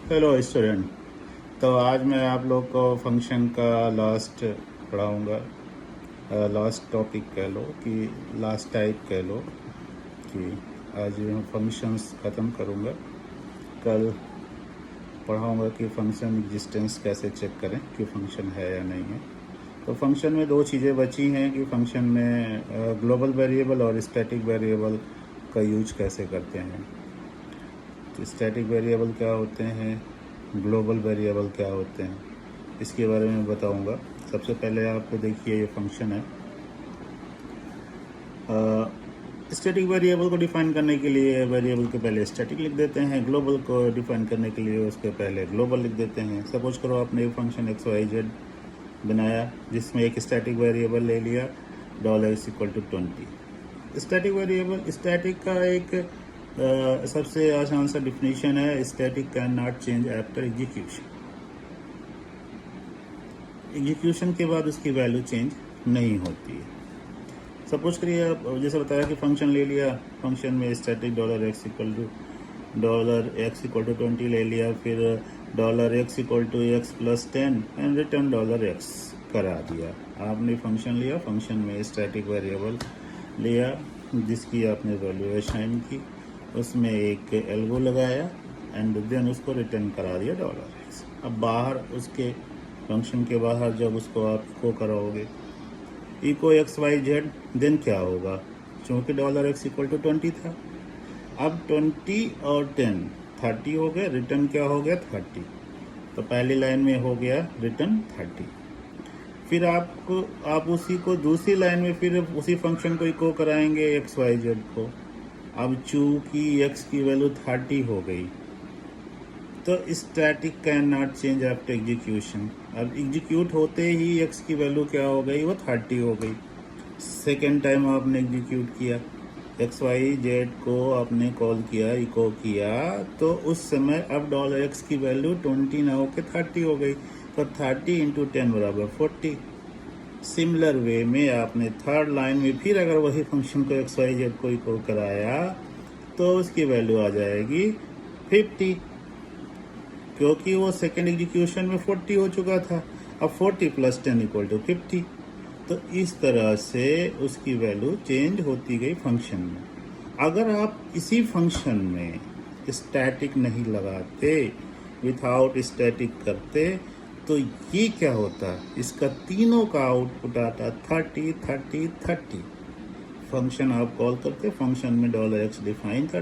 Hello student. तो आज मैं आप लोग को फंक्शन का लास्ट पढ़ाऊँगा। लास्ट टॉपिक कह लो कि लास्ट टाइप कह लो कि आज मैं फंक्शंस ख़त्म करूँगा। कल पढ़ाऊँगा कि फंक्शन एग्जिस्टेंस कैसे चेक करें कि फंक्शन है या नहीं है। तो फंक्शन में दो चीज़ें बची हैं कि फंक्शन में ग्लोबल वेरिएबल और स्टैटिक वेरिएबल का यूज कैसे करते हैं। तो स्टैटिक वेरिएबल क्या होते हैं, ग्लोबल वेरिएबल क्या होते हैं, इसके बारे में बताऊंगा। सबसे पहले आप देखिए ये फंक्शन है। स्टैटिक वेरिएबल को डिफाइन करने के लिए वेरिएबल के पहले स्टैटिक लिख देते हैं, ग्लोबल को डिफाइन करने के लिए उसके पहले ग्लोबल लिख देते हैं। सपोज करो आपने एक फंक्शन XYZ बनाया जिसमें एक स्टैटिक वेरिएबल ले लिया $=20। स्टैटिक वेरिएबल, स्टैटिक का एक सबसे आसान सा डिफिनीशन है, static can not change after execution. Execution के बाद उसकी वैल्यू चेंज नहीं होती है। सपोज करिए आप जैसे बताया कि फंक्शन ले लिया, फंक्शन में स्टैटिक $x=20 ले लिया, फिर $x=x+10 एंड रिटर्न $x करा दिया। आपने फंक्शन लिया, फंक्शन में स्टैटिक वेरिएबल लिया जिसकी आपने वैल्यू असाइन की, उसमें एक एल्गो लगाया एंड देन उसको रिटर्न करा दिया $x। अब बाहर उसके फंक्शन के बाहर जब उसको आप इको कराओगे इको XYZ, देन क्या होगा, चूँकि $x=20 था। अब 20 और 10 30 हो गए, रिटर्न क्या हो गया 30। तो पहली लाइन में हो गया रिटर्न 30। फिर आप उसी को दूसरी लाइन में फिर उसी फंक्शन को इको कराएंगे XYZ को। अब चूँकि x की वैल्यू 30 हो गई तो static can not change after execution. अब एग्जीक्यूट होते ही x की वैल्यू क्या हो गई, वो 30 हो गई। सेकेंड टाइम आपने एग्जीक्यूट किया, XYZ को आपने कॉल किया, इको किया, तो उस समय अब $x की वैल्यू 20 ना होकर 30 हो गई। तो 30 × 10 = 40। सिमिलर वे में आपने थर्ड लाइन में फिर अगर वही फंक्शन को XYZ को इको कराया तो उसकी वैल्यू आ जाएगी 50, क्योंकि वो सेकेंड एग्जीक्यूशन में 40 हो चुका था। अब 40 + 10 = 50। तो इस तरह से उसकी वैल्यू चेंज होती गई फंक्शन में। अगर आप इसी फंक्शन में स्टैटिक नहीं लगाते, विथआउट स्टैटिक करते, तो ये क्या होता, इसका तीनों का आउटपुट आता 30 30 30। फंक्शन आप कॉल करते, फंक्शन में $x डिफाइन था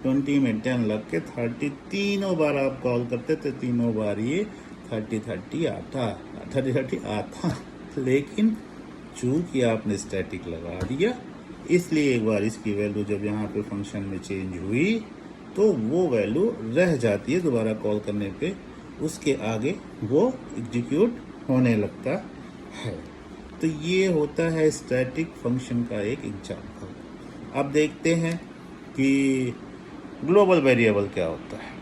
20 में 10 लग के 30, तीनों बार आप कॉल करते तो तीनों बार ये 30 आता। लेकिन चूंकि आपने स्टैटिक लगा दिया, इसलिए एक बार इसकी वैल्यू जब यहाँ पे फंक्शन में चेंज हुई तो वो वैल्यू रह जाती है, दोबारा कॉल करने पे उसके आगे वो एग्जीक्यूट होने लगता है। तो ये होता है स्टैटिक फंक्शन का एक एग्जाम्पल। अब देखते हैं कि ग्लोबल वेरिएबल क्या होता है।